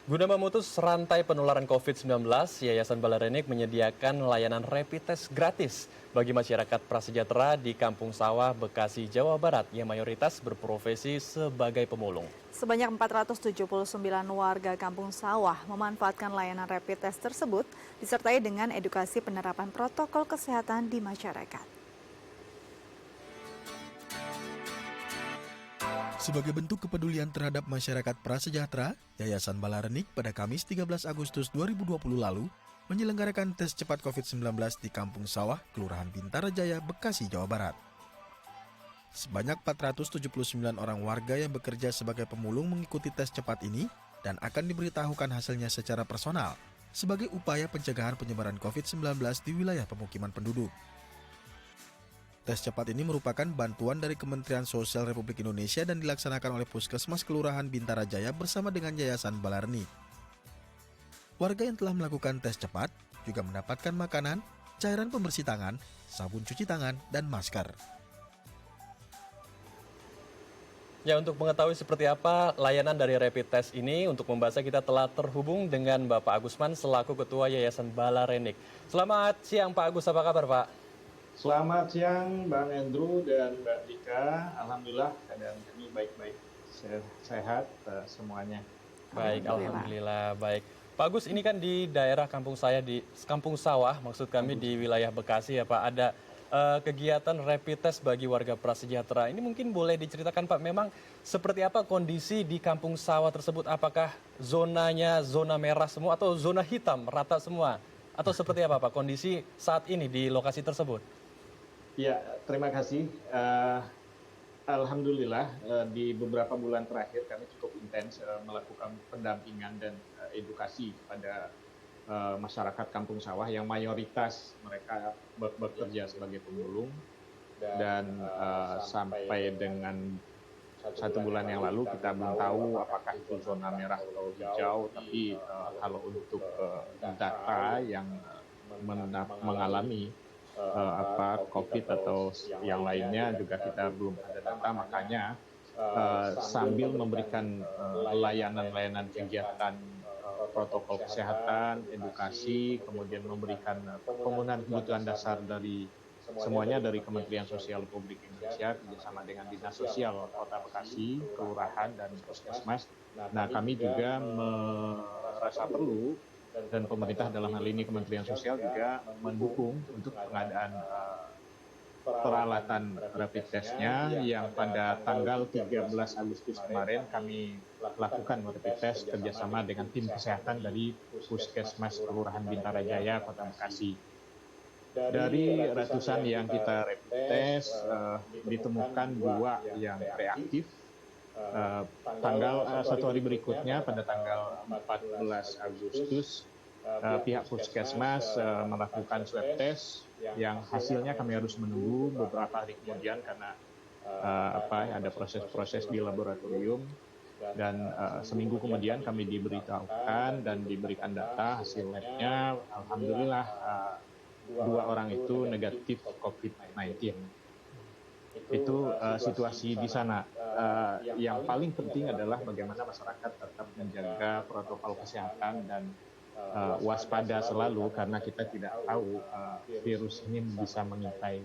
Guna memutus rantai penularan COVID-19, Yayasan Balarenik menyediakan layanan rapid test gratis bagi masyarakat prasejahtera di Kampung Sawah, Bekasi, Jawa Barat yang mayoritas berprofesi sebagai pemulung. Sebanyak 479 warga Kampung Sawah memanfaatkan layanan rapid test tersebut disertai dengan edukasi penerapan protokol kesehatan di masyarakat. Sebagai bentuk kepedulian terhadap masyarakat prasejahtera, Yayasan Balarenik pada Kamis 13 Agustus 2020 lalu menyelenggarakan tes cepat COVID-19 di Kampung Sawah, Kelurahan Bintara Jaya, Bekasi, Jawa Barat. Sebanyak 479 orang warga yang bekerja sebagai pemulung mengikuti tes cepat ini dan akan diberitahukan hasilnya secara personal sebagai upaya pencegahan penyebaran COVID-19 di wilayah pemukiman penduduk. Tes cepat ini merupakan bantuan dari Kementerian Sosial Republik Indonesia dan dilaksanakan oleh Puskesmas Kelurahan Bintara Jaya bersama dengan Yayasan Balarenik. Warga yang telah melakukan tes cepat juga mendapatkan makanan, cairan pembersih tangan, sabun cuci tangan, dan masker. Ya, untuk mengetahui seperti apa layanan dari rapid test ini, untuk membahasnya kita telah terhubung dengan Bapak Agusman selaku Ketua Yayasan Balarenik. Selamat siang Pak Agus, apa kabar Pak? Selamat siang Bang Andrew dan Mbak Dika. Alhamdulillah keadaan kami baik-baik, sehat semuanya. Baik, Alhamdulillah baik. Pak Agus, ini kan di daerah kampung saya di Kampung Sawah, maksud kami di wilayah Bekasi ya Pak, ada kegiatan rapid test bagi warga prasejahtera. Ini mungkin boleh diceritakan Pak, memang seperti apa kondisi di Kampung Sawah tersebut? Apakah zonanya zona merah semua atau zona hitam rata semua? Atau seperti apa Pak kondisi saat ini di lokasi tersebut? Ya, terima kasih. Alhamdulillah di beberapa bulan terakhir kami cukup intens melakukan pendampingan dan edukasi kepada masyarakat Kampung Sawah yang mayoritas mereka bekerja sebagai pemulung dan sampai dengan 1 bulan yang lalu kita belum tahu apakah itu zona merah atau hijau, tapi kalau untuk data yang mengalami COVID atau yang lainnya juga kita belum ada data, makanya sambil memberikan layanan-layanan kegiatan protokol kesehatan, edukasi, kemudian memberikan pemenuhan kebutuhan dasar dari semuanya dari Kementerian Sosial Republik Indonesia kerjasama dengan Dinas Sosial Kota Bekasi, Kelurahan, dan Puskesmas. Nah, kami juga merasa perlu dan pemerintah dalam hal ini Kementerian Sosial juga mendukung untuk pengadaan peralatan rapid testnya yang pada tanggal 13 Agustus kemarin kami lakukan rapid test kerjasama dengan tim kesehatan dari Puskesmas Kelurahan Bintara Jaya, Kota Bekasi. Dari ratusan yang kita rapid test, ditemukan 2 yang reaktif. Tanggal 1 hari berikutnya pada tanggal 14 Agustus pihak Puskesmas melakukan swab test yang hasilnya kami harus menunggu beberapa hari kemudian karena ada proses-proses di laboratorium, dan seminggu kemudian kami diberitahukan dan diberikan data hasil labnya. Alhamdulillah 2 orang itu negatif COVID-19. Itu situasi di sana. Yang paling penting adalah bagaimana masyarakat tetap menjaga protokol kesehatan dan waspada selalu karena kita tidak tahu virus ini bisa mengintai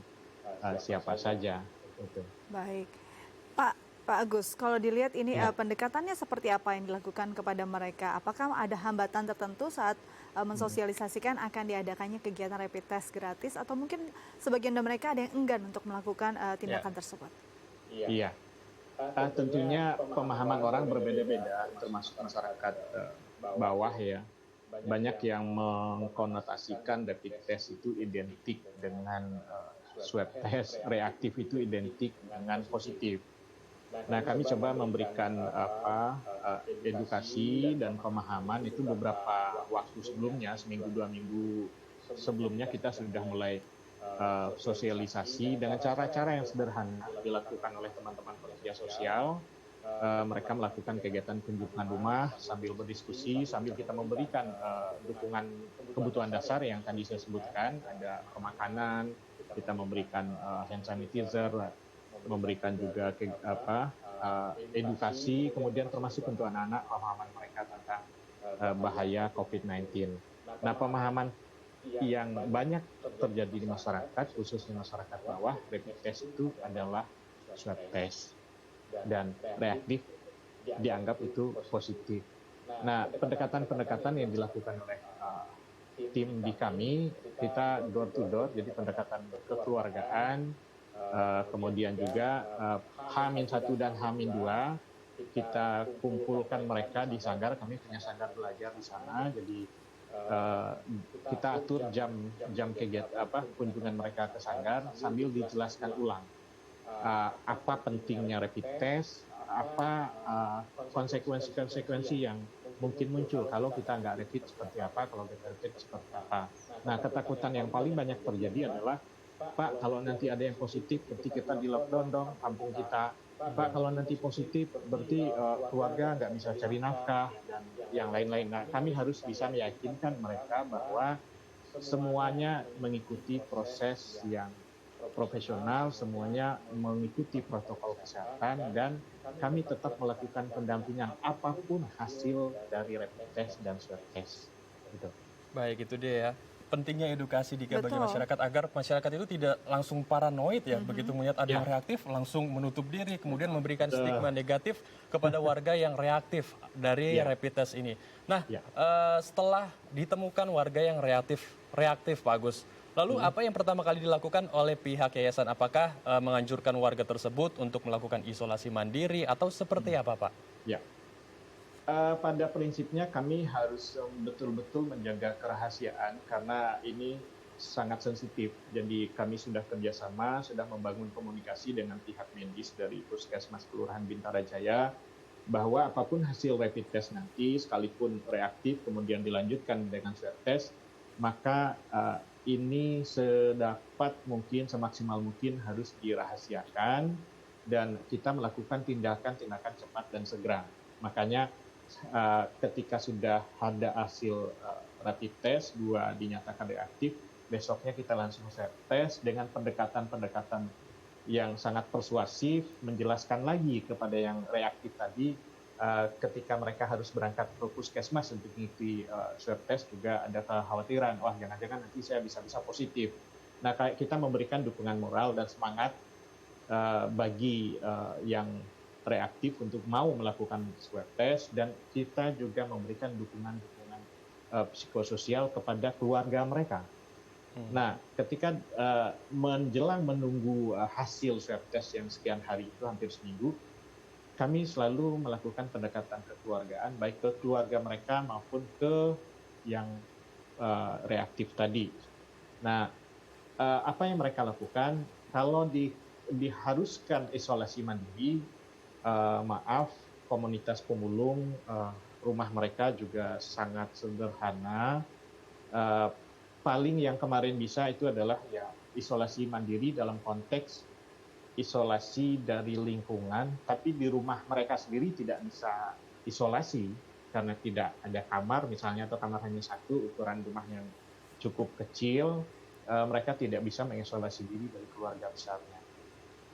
siapa saja. Gitu. Baik, Pak Agus, kalau dilihat ini pendekatannya seperti apa yang dilakukan kepada mereka? Apakah ada hambatan tertentu saat mensosialisasikan akan diadakannya kegiatan rapid test gratis, atau mungkin sebagian dari mereka ada yang enggan untuk melakukan tindakan tersebut? Iya, tentunya pemahaman orang berbeda-beda, termasuk masyarakat bawah ya. Banyak yang mengkonotasikan rapid test itu identik dengan swab test reaktif itu identik dengan positif. Nah, kami coba memberikan edukasi dan pemahaman itu beberapa waktu sebelumnya, seminggu 2 minggu sebelumnya kita sudah mulai sosialisasi dengan cara-cara yang sederhana dilakukan oleh teman-teman pekerja sosial. Mereka melakukan kegiatan kunjungan rumah sambil berdiskusi, sambil kita memberikan dukungan kebutuhan dasar yang tadi saya sebutkan, ada pemakanan, kita memberikan hand sanitizer, memberikan juga edukasi, kemudian termasuk untuk anak-anak pemahaman mereka tentang bahaya COVID-19. Nah, pemahaman yang banyak terjadi di masyarakat, khususnya masyarakat bawah, rapid test itu adalah swab test dan reaktif dianggap itu positif. Nah, pendekatan-pendekatan yang dilakukan oleh tim di kami, kita door to door, jadi pendekatan kekeluargaan, kemudian juga H-1 dan H-2, kita kumpulkan mereka di sanggar, kami punya sanggar belajar di sana, jadi kita atur jam kegiatan kunjungan mereka ke sanggar sambil dijelaskan ulang apa pentingnya rapid test, apa konsekuensi-konsekuensi yang mungkin muncul kalau kita nggak rapid seperti apa, kalau kita rapid seperti apa. Nah, ketakutan yang paling banyak terjadi adalah, Pak, kalau nanti ada yang positif, berarti kita di lockdown dong, kampung kita. Pak, kalau nanti positif, berarti keluarga nggak bisa cari nafkah, dan yang lain-lain. Nah, kami harus bisa meyakinkan mereka bahwa semuanya mengikuti proses yang profesional, semuanya mengikuti protokol kesehatan, dan kami tetap melakukan pendampingan apapun hasil dari rapid test dan swab test. Gitu. Baik, itu dia ya. Pentingnya edukasi bagi Betul. masyarakat agar masyarakat itu tidak langsung paranoid ya, begitu melihat ada yang reaktif langsung menutup diri, kemudian memberikan stigma negatif kepada warga yang reaktif dari rapid test ini. Nah, setelah ditemukan warga yang reaktif Pak Agus, lalu apa yang pertama kali dilakukan oleh pihak yayasan? Apakah menganjurkan warga tersebut untuk melakukan isolasi mandiri atau seperti apa, Pak? Ya. Pada prinsipnya kami harus betul-betul menjaga kerahasiaan karena ini sangat sensitif. Jadi kami sudah kerjasama, sudah membangun komunikasi dengan pihak medis dari Puskesmas Kelurahan Bintara Jaya bahwa apapun hasil rapid test nanti, sekalipun reaktif kemudian dilanjutkan dengan swab test, maka ini sedapat mungkin, semaksimal mungkin harus dirahasiakan dan kita melakukan tindakan-tindakan cepat dan segera. Makanya ketika sudah ada hasil rapid test, 2 dinyatakan reaktif, besoknya kita langsung swab test dengan pendekatan-pendekatan yang sangat persuasif, menjelaskan lagi kepada yang reaktif tadi, ketika mereka harus berangkat ke puskesmas untuk mengikuti swab test juga ada kekhawatiran, wah jangan-jangan nanti saya bisa-bisa positif. Nah, kita memberikan dukungan moral dan semangat bagi yang reaktif untuk mau melakukan swab test, dan kita juga memberikan dukungan-dukungan psikososial kepada keluarga mereka. Nah, ketika menjelang menunggu hasil swab test yang sekian hari itu, hampir seminggu, kami selalu melakukan pendekatan kekeluargaan, baik ke keluarga mereka maupun ke yang reaktif tadi. Nah, apa yang mereka lakukan? Kalau diharuskan isolasi mandiri, komunitas pemulung, rumah mereka juga sangat sederhana. Paling yang kemarin bisa itu adalah ya isolasi mandiri dalam konteks isolasi dari lingkungan, tapi di rumah mereka sendiri tidak bisa isolasi karena tidak ada kamar misalnya, atau kamar hanya satu, ukuran rumah yang cukup kecil, mereka tidak bisa mengisolasi diri dari keluarga besarnya.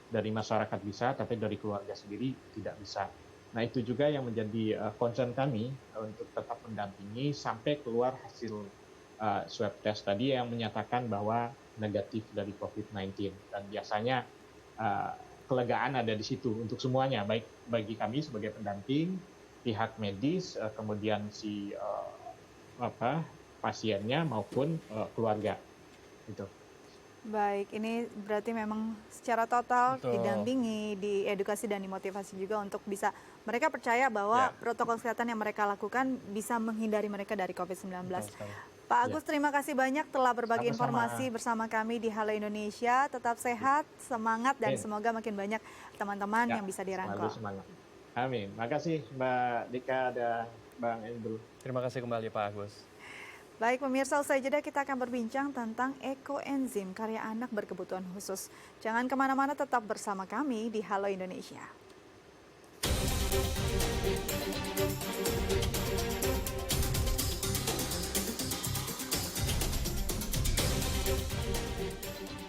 Dari masyarakat bisa, tapi dari keluarga sendiri tidak bisa. Nah, itu juga yang menjadi concern kami untuk tetap mendampingi sampai keluar hasil swab test tadi yang menyatakan bahwa negatif dari COVID-19. Dan biasanya kelegaan ada di situ untuk semuanya, baik bagi kami sebagai pendamping, pihak medis, kemudian si pasiennya maupun keluarga. Gitu. Baik, ini berarti memang secara total didampingi, diedukasi dan dimotivasi juga untuk bisa mereka percaya bahwa protokol kesehatan yang mereka lakukan bisa menghindari mereka dari COVID-19. Pak Agus, terima kasih banyak telah berbagi informasi bersama kami di Halo Indonesia. Tetap sehat, semangat, dan semoga makin banyak teman-teman yang bisa dirangkul. Amin. Makasih Mbak Dika dan Bang Andrew. Terima kasih kembali Pak Agus. Baik pemirsa, usai jeda kita akan berbincang tentang ekoenzim karya anak berkebutuhan khusus. Jangan kemana-mana, tetap bersama kami di Halo Indonesia.